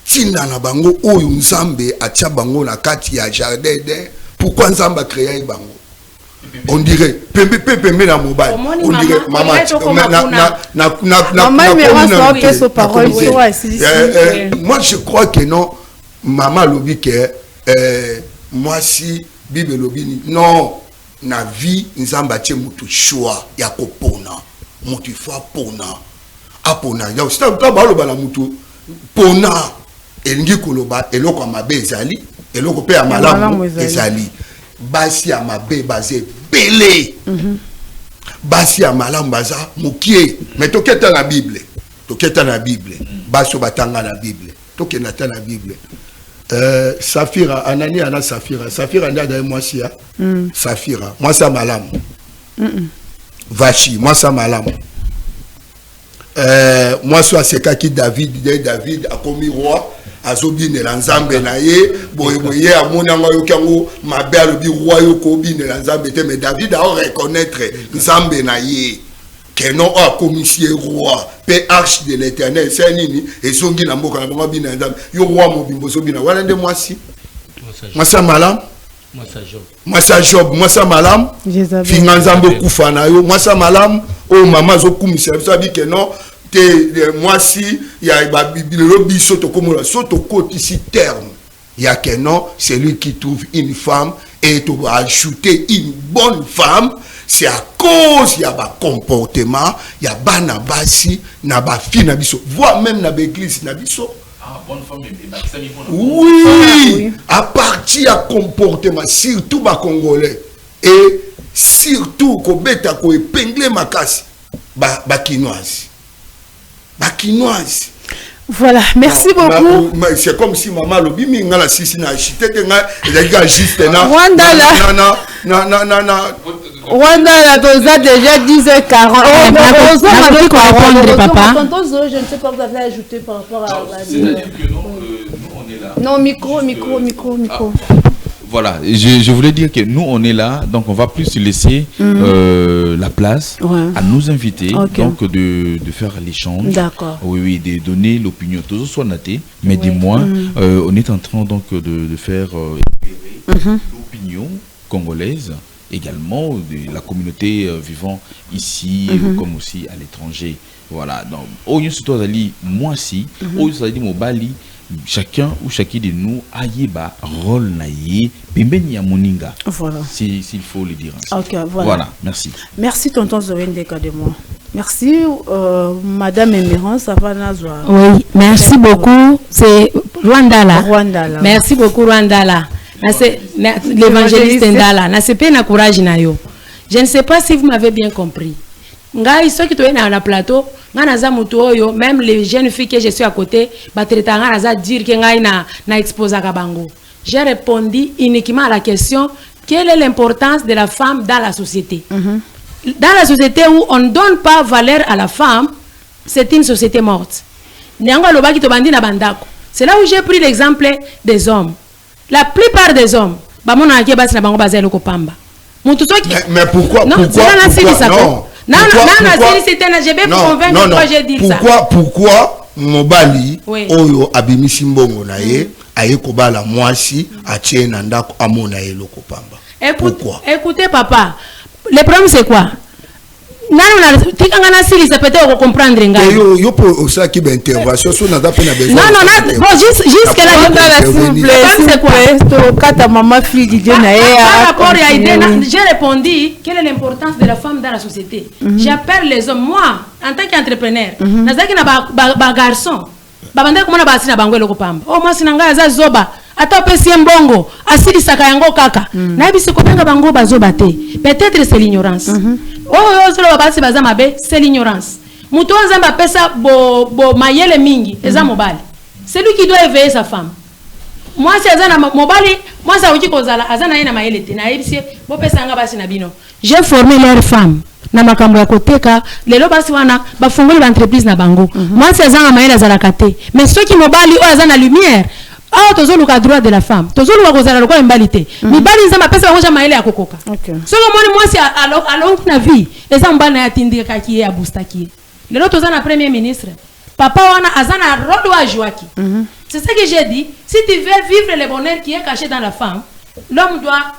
tinda na bango oyo nzambe atia bango na kati ya jardin de pourquoi nzamba créer bango on dirait pembe na mobile on dirait maman moi je crois que non maman lobi que moi si bible lobi non na vie nzamba tie mutu choix ya kopona mutu fa pona apona ya sta ba loba na mutu pona elingi koloba eloko mabe ezali eloko pe ya malamu ezali basi ya mabe bazé belé basi ya malamu baza mukie mais toketa na bible baso batanga na bible tokena ta na bible. Safira, Anani ana Safira ndia da moi si Safira, moi ça malam. Vachi, moi ça malam. Moi soit c'est qui David a commis roi, azobi ne lanzambe na ye, boye amona ngo yokango mabelo bi roi yoko bi ne lanzambe te mais David a reconnaître nzambe na ye. Que non a commissaire roi pe arche de l'Éternel c'est nini et songi na mboka na bango bina ndam yo roi mobimbo so bina wala nde mwasi mwasa malam Moi ça job, moi ça malam. Finanzambo kufana yo, moi ça malam. Oh maman zo kumisa, ça dit que non. Moi si il y a le biso to comme soto côté ici terme. Il y a que non, c'est lui qui trouve une femme et tu vas ajouter une bonne femme. C'est à cause il y a un comportement, il y a bana basi, na ba fi na biso, voire même na l'église na biso. Ah, bonne femme oui, à partir à comportement, surtout ba congolais et surtout ko beta ko épingler makasi ba kinoise. Ba kinoise. Voilà, merci beaucoup. C'est comme si maman lobi mi ngala sisi na chité que nga ezalika juste na Rwanda là, déjà 10h40. Papa. Je ne sais pas, vous avez ajouté par rapport à... C'est-à-dire que nous, on est là. Non, micro. Voilà, je voulais dire que nous, on est là, donc on va plus laisser la place à nos invités, donc de faire l'échange. D'accord. Oui, de donner l'opinion. Toujours soit noté, mais dis-moi, on est en train donc de faire l'opinion congolaise, également de la communauté vivant ici comme aussi à l'étranger. Voilà, donc, moi si, Mobali, chacun ou chacune de nous a un rôle naïe, ya moninga. Voilà. S'il faut le dire ainsi. Ok, voilà. Voilà, merci. Merci tonton Zoé Ndeka de moi. Merci madame Emirance Savana Zoa. Oui, merci beaucoup. C'est Rwanda là. Merci beaucoup Rwanda là. L'évangéliste Ndala. Na sepe na courage na yo. Je ne sais pas si vous m'avez bien compris. Ngai ceux qui sont dans le plateau, même les jeunes filles que je suis à côté, dire que na exposa kabango. J'ai répondu uniquement à la question quelle est l'importance de la femme dans la société. Dans la société où on ne donne pas valeur à la femme, c'est une société morte. C'est là où j'ai pris l'exemple des hommes. La plupart des hommes, mais pourquoi non, pourquoi Mobali oyo abimisi mbongo na ye aye kobala mwasi atie na ndako amona ye loko pamba? Écoutez papa, le problème c'est quoi? Juste j'ai répondu quelle est l'importance de la femme dans la société. J'appelle les hommes, moi en tant qu'entrepreneur, garçon oh moi sinanga za zoba ata pesi mbongo asili saka yango kaka na biso kobenga bango bazoba te, peut-être c'est l'ignorance. Oh solo babasi baza mabe, c'est l'ignorance. Mutu nzamba pesa bo mayele mingi eza mobali, c'est lui qui doit éveiller sa femme. Moi si azana mobali, moi ça uki kozala azana ina mayele te na yebisi bo pesa nga basi na bino. J'ai formé leurs femmes na makambo ya koteka lelo basi wana bafungoli ba entreprise na bango. Moi si azana mayele za la kate, mais ceux qui mobali o azana lumière. Ah, tozolu ka droit de la femme. Tozolu ka kozala lokwa mbalité. Mibali nzamba pesa bango mayele ya kokoka. Solo moni moi si alors na vie, eza mbana ya tindika ki ya boostaki. Lelo tozana premier ministre. Papa wana azana rôle wa joaki. C'est ça que j'ai dit. Si tu veux vivre le bonheur qui est caché dans la femme, l'homme doit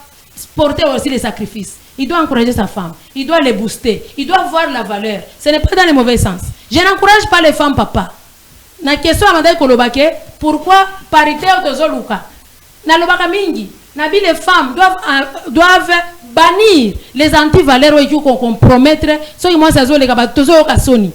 porter aussi les sacrifices. Il doit encourager sa femme. Il doit les booster. Il doit voir la valeur. Ce n'est pas dans le mauvais sens. Je n'encourage pas les femmes, papa. La question à Kolobake, pourquoi parité autozoluka? Na lobaka mingi, nabi les femmes doivent bannir les anti-valeurs qui compromettre ceux qui moi ça zo les kabatozo kasoni.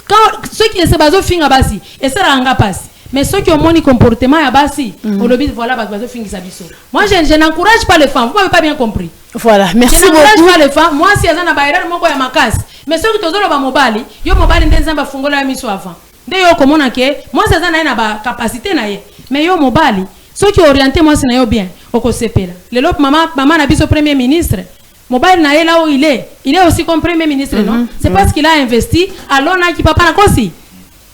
Quand ceux qui se basent finga basi, et ça ranga passe. Mais ceux qui ont mon comportement à basi, on le dit voilà bazo fingi sabiso. Moi je n'encourage pas les femmes, vous m'avez pas bien compris. Voilà, merci beaucoup. Je n'encourage pas les femmes, moi si azana baïra moko ya makasi. Mais ceux qui tozolo ba mobali, yo mobali ndenzamba fungola ya miso avant. Yo komona ke moi ça na ba capacité na ye mais yo mobali ceux qui orienté moi c'est na yo bien okosepela lelo maman na biso premier ministre mobali na ye là où il est aussi comme premier ministre non c'est parce qu'il a investi alors na ki papa na kosi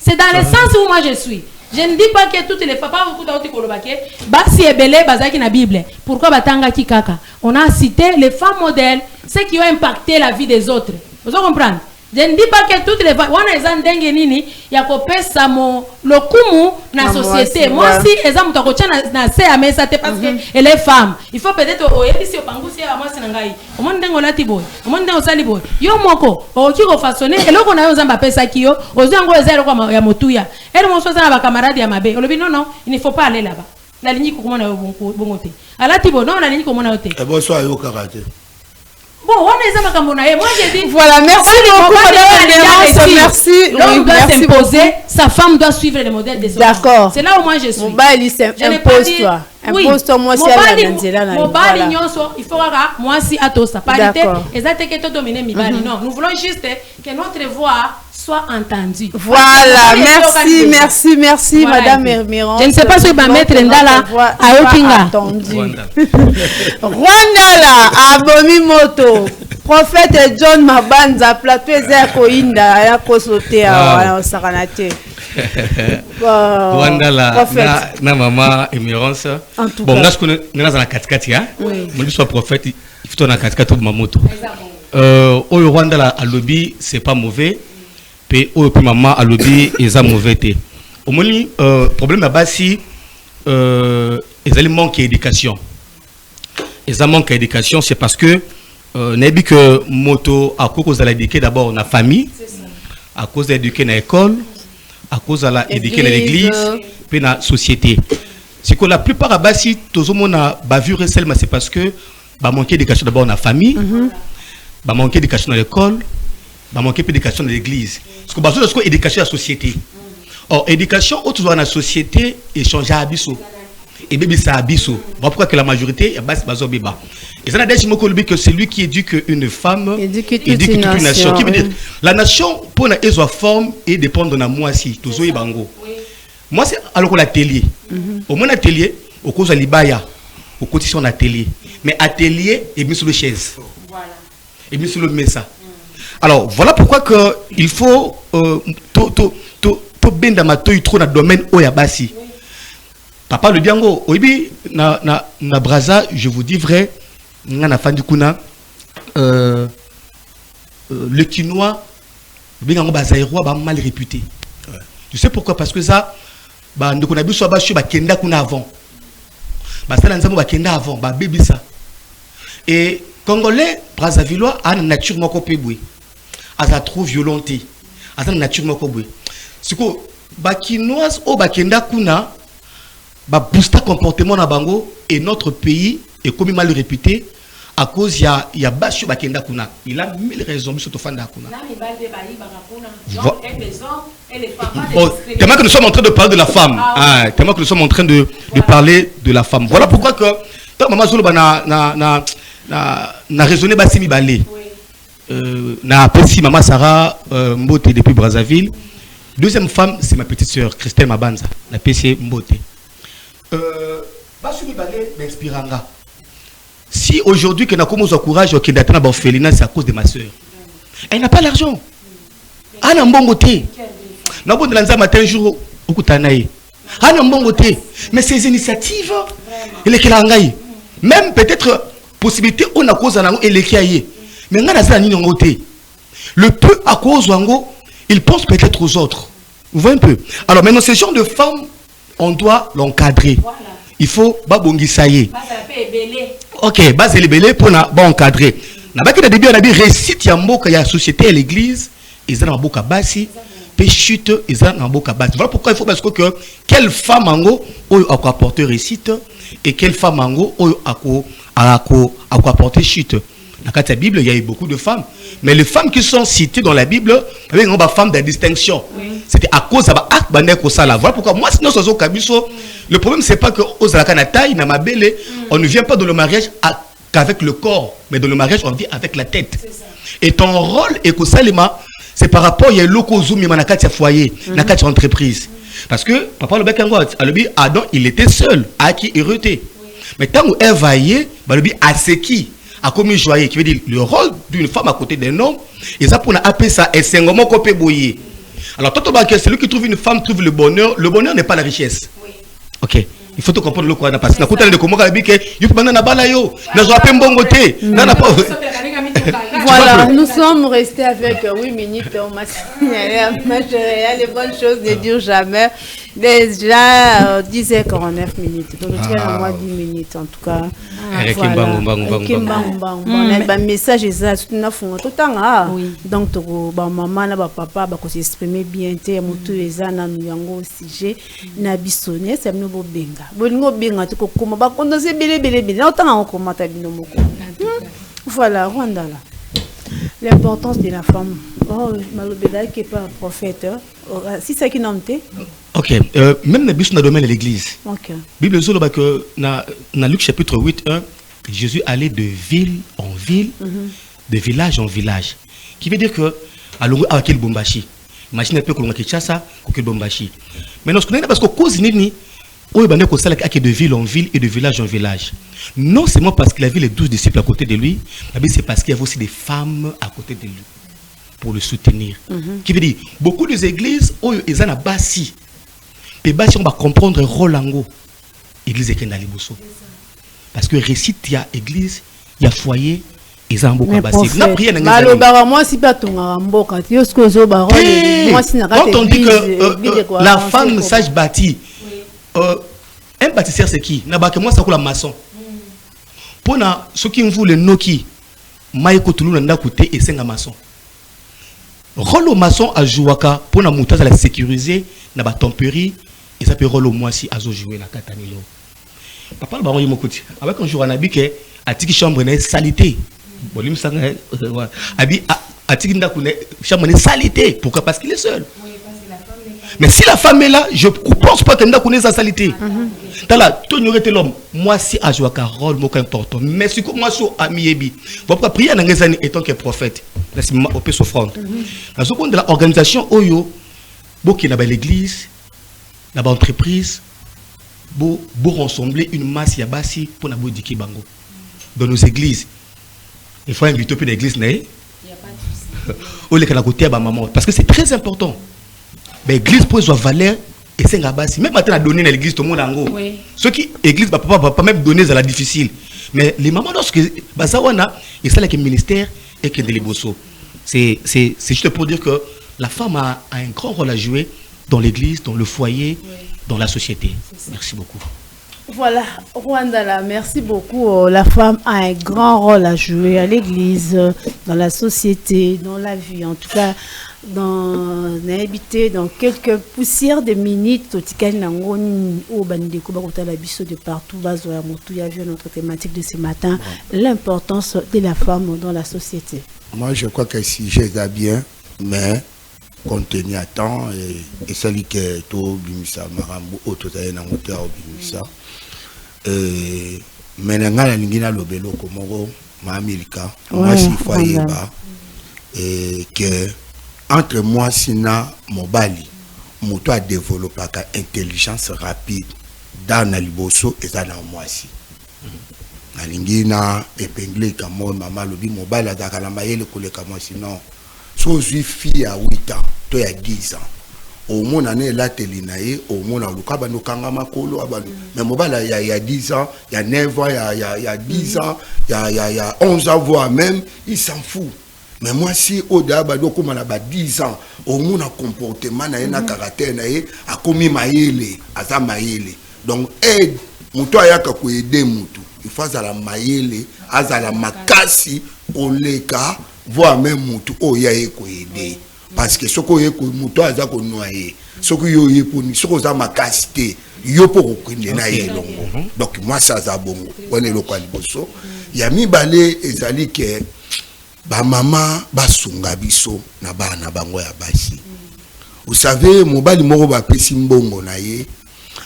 c'est dans le sens où moi je suis. Je ne dis pas que toutes les papas beaucoup d'autres kolobake basi ebele bazaki na Bible pourquoi batanga ki kaka on a cité les femmes modèles ceux qui ont impacté la vie des autres vous comprenez. Je ne dis pas que toutes les femmes, on a des dengue nini, il y a pesa mo le kumu na société. Moi si exemple tu as na c'est à ça parce que elle est femme. Il faut peut-être au ici au pangusi à moi sinangai. Au monde dengo lati boy, au monde dengo sali boy. Yo moko, o ki ko façonner et loko na yo zamba pesa kiyo, o zango zero kwa ya motuya. Et mon sosa na ba camarade ya mabe. On lui dit non, il ne faut pas aller là-bas. La ligne comment na bongote. Ala tibo non la ligne comment na hote. Et bonsoir yo karaté. Bon, on est à moi j'ai dit. Voilà, merci beaucoup, madame. Merci. L'homme doit s'imposer, sa femme doit suivre les modèles des autres. D'accord. C'est là où moi je suis. Impose-toi. Impose-toi, moi, si elle il faut moi si à tout ça. Parité, exactement que tu domines Mibali. Non, nous voulons juste que notre voix soit entendue. Voilà, merci, madame Hermiron. Je ne sais pas si va mettre Ndala à Okinga. Rwanda là, Abomi Moto. Prophète John Mabanza, plateau Koinda, ya kosote à Saranate. Rwanda là, na maman Emirance. Bon, là, je suis dans la katikati, hein. Moi, je suis prophète, il faut dans la katikati de Mamoto. Au Rwanda là, à lobby, c'est pas mauvais. Puis au maman à lobby, ils ont mauvais. Au moins, problème là-bas, si ils manquent d'éducation. Ils ont manqué d'éducation, c'est parce que n'a dit que moto à cause de l'éduquer d'abord dans la famille, à cause de l'éduquer dans l'école, à cause de l'éduquer dans l'église, puis dans la société. C'est que la plupart à Bassi, tout le monde a vu récemment, c'est parce que bah manquer d'éducation d'abord dans la famille, bah manquer d'éducation dans l'école, bah manquer d'éducation dans l'église. Parce que bah c'est éducation dans la société. Or éducation autour de la société échange à abisso. Et bébé ça abisso. Pourquoi que la majorité est basse bazo béba. Et ça n'a déjà que c'est lui qui éduque une femme, éduque toute une nation. Qui veut dire la nation pour une forme et dépend de la moisi. Toujours bango. Moi c'est alors l'atelier. Au moins atelier, au cause de l'ibaya, au côté son atelier. Mais atelier est mis sur le chaise. Voilà. Et mis sur le mesa. Alors voilà pourquoi que il faut to ben dans ma toy trop dans le domaine oyabasi. Papa le biango, oibi na braza, je vous dis vrai, na fan du kuna le Quinois, biango bazaïrois ba mal réputé. Tu sais pourquoi? Parce que ça ba ndoko na biso ba ba kenda kuna avant. Ba ça nzambo ba kenda avant, ba bébé ça. Et Congolais, Brazzavillois a une nature moko pebwe. Asa trop violenté. Asa une nature moko pebwe. C'est que ba Quinois o ba kenda kuna ba booster comportement na bango et notre pays est comme mal réputé à cause il y a Bachu Bakenda kuna. Il a mille raisons sur Tofanda kuna. Tellement que nous sommes en train de parler de la femme. Tellement que nous sommes en train de parler de la femme. Voilà pourquoi que tant maman Zolo na raisonné Basimi Balé. Na petit maman Sarah Mbote depuis Brazzaville. Deuxième femme, c'est ma petite sœur Christelle Mabanza, la PC Mbote. Si aujourd'hui que nous avons le courage de d'atteindre l'orphelinat, c'est à cause de ma soeur. Elle n'a pas l'argent. Elle n'a pas de côté. Nous avons de matin un jour au Koutanaï. Elle n'a pas de côté. Mais ces initiatives, elle est même peut-être possibilité on a cause de elle est mais on a côté. Le peu à cause d'ango, il pense peut-être aux autres. Vous voyez un peu. Alors maintenant, ce genre de femmes, on doit l'encadrer. Voilà. Il faut babongisaye. Ok, base les belé pour encadrer. Na ba que début on a dit récite ya mboka ya société et l'église, ils ont mboka basi, pe chute ils ont mboka basi. Voilà pourquoi il faut parce que quelle femme ango oyo apporter récite et quelle femme ango oyo apporter chute. Dans la Bible, il y a eu beaucoup de femmes. Mais les femmes qui sont citées dans la Bible, il y a des femmes de distinction. Oui. C'était à cause de l'acte de ça. Voilà pourquoi moi, sinon, le problème, c'est pas que on ne vient pas dans le mariage qu'avec le corps, mais dans le mariage, on vit avec la tête. Et ton rôle, c'est par rapport à l'okozumi, à foyer, à entreprise. Parce que, papa le bec Adam, il était seul, à qui hérité. Mais tant où Eve va y aller, à ce qui a commis joyeux, qui veut dire le rôle d'une femme à côté d'un homme, et ça pour appeler ça et c'est un moment qu'on peut boyer. Alors, tout le celui qui trouve une femme trouve le bonheur n'est pas la richesse. Oui. Ok. Il faut te comprendre le quoi. Parce que quand on a de comment il faut banana balayo, n'a pas un bon côté, n'a pas. Voilà, nous sommes restés avec 8 minutes. On m'a signalé les bonnes choses ne durent jamais. Déjà 10h49 minutes. Donc, je tiens à moi 10 minutes en tout cas. Voilà. Message exact. Donc, maman, papa, s'exprimer bien. Mutu ezana nuyango sujet na bisonné c'est no bobenga bolingo benga to kokoma ba kondo se bele otanga okomata bino moko voilà Rwandala l'importance de la femme malobela qui est pas prophète si c'est qui nomté OK même na biso na domaine de l'église OK Bible zolo que na Luc chapitre 8:1 Jésus allait de ville en ville de village en village qui veut dire que alongo akil bombashi. Imagine un peu qu'on a Kinshasa, qu'on a Bombashi. Mais nous connaissons parce que cause nini, on est de ville en ville et de village en village. Non seulement parce qu'il avait les 12 disciples à côté de lui, mais c'est parce qu'il y avait aussi des femmes à côté de lui pour le soutenir. Qui veut dire beaucoup des églises où ils ont bassi. Et bassi on va comprendre Rolango. Église est dans les bosso. Parce que récit il y a église, il y a foyer. Ils ont beaucoup bassi. Moi si pas ton mboka, quand on dit que la femme sage bâtie, un bâtisseur c'est qui? N'a pas que moi ça coule la maçon. Pour ceux qui voulaient le noki, maïko toulouse n'a coûté et c'est un maçon. Rôle au maçon à jouaka pour na moutage à la sécuriser, n'a pas tempéri et ça peut rôle au mois si à jouer la catanilo. Papa le baron il m'écoute. Avec un jour on a dit que à tiki chambre n'est salité. Volume sang abi atikinda kune chambre salité pourquoi parce qu'il est seul mais si la femme est là je pense pas que nda kune sa salité tala to nyorete l'homme moi si a joué un rôle moko important mais si moi so amiebi pourquoi prier na ngezani étant que prophète laisse-moi au peu souffrant dans ce compte de l'organisation oyo boki na ba l'église na ba entreprise bo rassembler une masse ya basi pour na bodiki bango dans nos églises. Il faut inviter un peu l'église, il n'y a pas de souci. Parce que c'est très important. L'église pour avoir valeur et c'est ngabasi. Même maintenant, donner à l'église, tout le monde en haut. Ceux qui l'église, papa va pas même donner à la difficile. Mais les mamans, lorsque Basawana, et ça, le ministère et que les bosso. C'est juste pour dire que la femme a un grand rôle à jouer dans l'église, dans le foyer, dans la société. Merci beaucoup. Voilà, Rwandala, merci beaucoup. La femme a un grand rôle à jouer à l'église, dans la société, dans la vie, en tout cas, dans l'habité, dans quelques poussières de minutes, de partout, il y a vu notre thématique de ce matin, l'importance de la femme dans la société. Moi, je crois que si j'ai bien, mais contenu à temps et celui qui est au Bimisa, Marambo, au total, au Bimisa. Mais la lingina lobelo komoro ma Amerika moi si foyer ba et que entre moi sina mobali moto a développé intelligence rapide dans la liboso et ça dans moi si na lingina épinglé comme maman lobi mobali a dakala mayele kole comme sinon so fille à 8 ans toi à 10 ans au monde année la télinae au monde en lukaba no kanga makolo abanu mais mobile il y a 10 ans il y a 9 ans il y a 10 ans il y a 11 ans voire même il s'en fout mais moi si au daba do comme on a 10 ans au monde en comportement na caractère na a commis maïle aza maïle donc aide muto ayaka ko aider mutu il faut à la maïle azala makasi oleka voire même mutu o ya ko aider parce que ce que vous avez fait, noyé, ce que vous avez fait, ce que vous avez fait, vous avez donc moi ça a bon. On est local bosso. Il y a mis balé et zali que ba maman ba sunga biso na ba na bango ya basi. Vous savez mon bali moko ba pesi mbongo na ye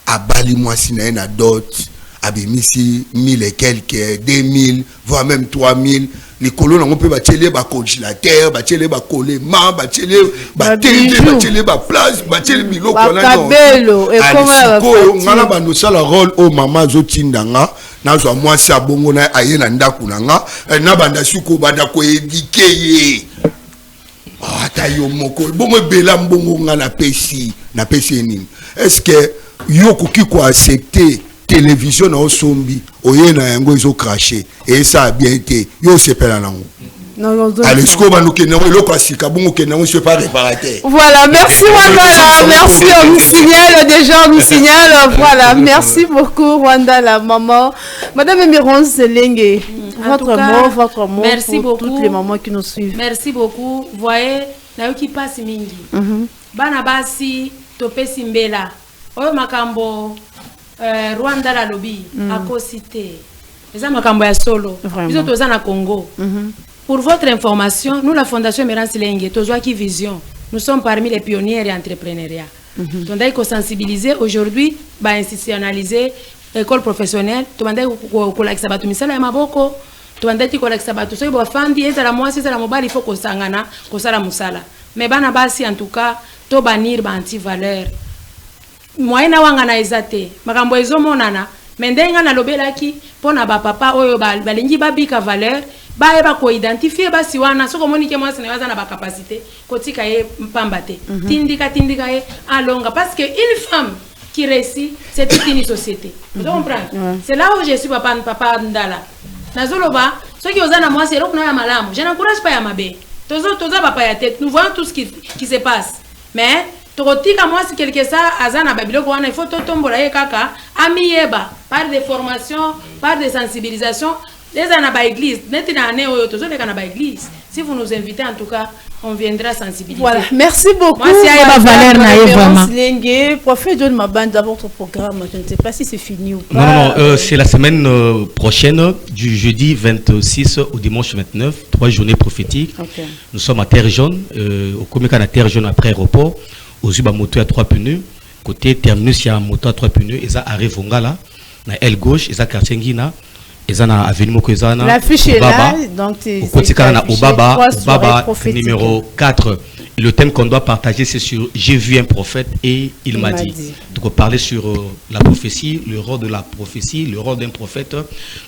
abali mwasi na na dot abimisi 1000 et quelques 2000 voire même 3000 les colons on peut bâtir ba congélateur bâtir ba colément bâtir ba télé bâtir ba place bâtir biloko na kabelo et comment ngala ba no sala rôle au mama zotindanga na zo mwasi abongo na aye na ndaku nanga na banda suko banda ko éduquer ata yo moko bongo bela mbongo ngana pesi nini est-ce que yo koki ko accepter télévision na osombi oyena yango izo cracher et ça a bien été yo sepela nango Allez, ce qu'on va nous connaître, le classique, bon, je ne suis pas réparateur. Voilà, merci Wandala, merci, on nous signale déjà, on nous signale, voilà, merci beaucoup Wandala, maman. Madame Emirance Lengue, votre mot merci pour beaucoup. Toutes les mamans qui nous suivent. Merci beaucoup. Vous voyez, na qui passe mingi. Bana basi topesi mbela. Oyo makambo Rwanda la lobby à cosité. Les makambo ya solo. Biso toza na Congo. Pour votre information, nous la Fondation Emirance Lengue, tozo qui vision. Nous sommes parmi les pionniers et entrepreneuriat. Donc d'ailleurs sensibiliser aujourd'hui, ba institutionnaliser école professionnelle, to bandai ko la kisabatu misala ya maboko. Tuandati kwa kisabatu so ibo fandi eza la mwasi eza la mobali il faut ko sangana ko sala musala mais bana basi en tout cas to banir ba anti valeur moyena wanga na ezate makambo ezo monana mendenga na lobelaki pona ba papa oyo balingi babika valeur ba eba ko identifier basi wana soko monike mwasi na waza na ba capacité kotika ye mpambate tindika ye alonga parce que une femme qui réussit c'est toute une société vous comprenez c'est là où je suis papa ndala Nazoloba, ceux qui osent na moi c'est na malamu. Je n'encourage pas ya mabe. Tozo papa ya tête. Nous voyons tout ce qui se passe. Mais tokotika moi si quelque ça azana babiloko wana il faut tombola ye kaka amiyeba par des formations, par des sensibilisations. Les ana ba église, neti na ane oyo tozo leka na ba église. Si vous nous invitez en tout cas, on viendra sensibiliser. Voilà, merci beaucoup. Moi, si Lengue, prophète John Mabanda, votre programme, je ne sais pas si c'est fini ou pas. Non, c'est la semaine prochaine, du jeudi 26 au dimanche 29, 3 journées prophétiques. Okay. Nous sommes à Terre Jaune, au Komika à Terre Jaune après aéroport, aux Zuba moto à 3 pneus, côté terminus, il y a un moto à 3 pneus, et ça arrive au Ngala, na aile gauche, et ça quartier Ngina. L'affiche est là, donc c'est Obaba numéro 4. Le thème qu'on doit partager, c'est sur J'ai vu un prophète et il m'a dit. Donc on parlait sur la prophétie, le rôle de la prophétie, le rôle d'un prophète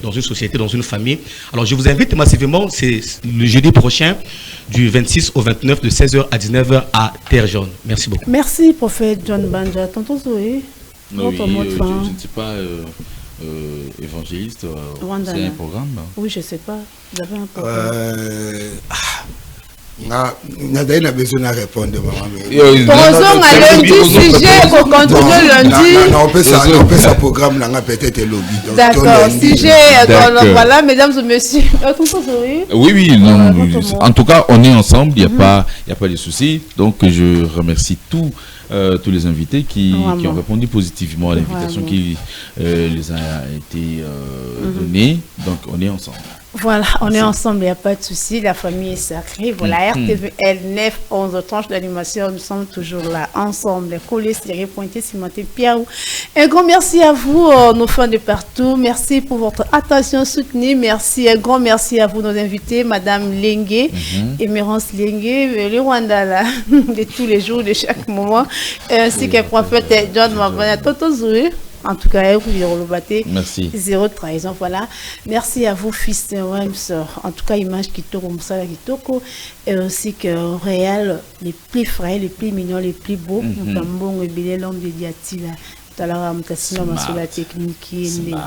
dans une société, dans une famille. Alors je vous invite massivement, c'est le jeudi prochain, du 26 au 29, de 16h à 19h à Terre Jaune. Merci beaucoup. Merci, prophète John Banja. Tonton Zoé, votre mot de fin. Je ne sais pas... évangéliste, c'est un programme? Oui, je ne sais pas. Vous avez un programme? On a besoin de répondre, maman. Posons à lundi, sujet, pour continuer lundi. On peut ça programme, peut-être le lobby. D'accord, sujet, voilà, mesdames et messieurs. Oui, non, en tout cas, on est ensemble, il n'y a pas de souci. Donc, je remercie tous les invités qui ont répondu positivement à l'invitation qui les a été donnée. Donc, on est ensemble. Voilà, on est ensemble, il n'y a pas de souci, la famille est sacrée. Voilà, RTVL 9, 11 tranches d'animation, nous sommes toujours là, ensemble. Collés, serrés, pointés, cimentés, Piaou. Un grand merci à vous, nos fans de partout. Merci pour votre attention soutenue. Merci, un grand merci à vous, nos invités, Madame Lengue, Emirance Lengue, le Rwanda, là, de tous les jours, de chaque moment, ainsi que le prophète John Mabana, Toto Zoé. En tout cas, merci. Zéro trahison, voilà. Merci à vous, fils de Rems. En tout cas, image qui tourne comme ça, qui toque. Et aussi que réel, les plus frais, les plus mignons, les plus beaux. Bon, et l'homme de Diati, là. Sur la technique.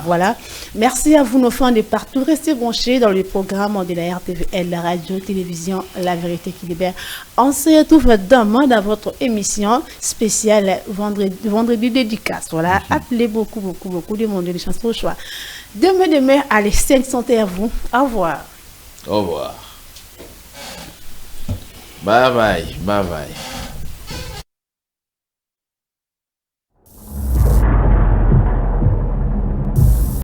Voilà. Merci à vous, nos fans de partout. Restez branchés dans le programme de la RTVL, la radio-télévision La Vérité qui libère. On se retrouve demain dans votre émission spéciale vendredi dédicace. Voilà. Appelez beaucoup de monde, de chance au choix. Demain, allez, sainte santé à vous. Au revoir. Au revoir. Bye bye.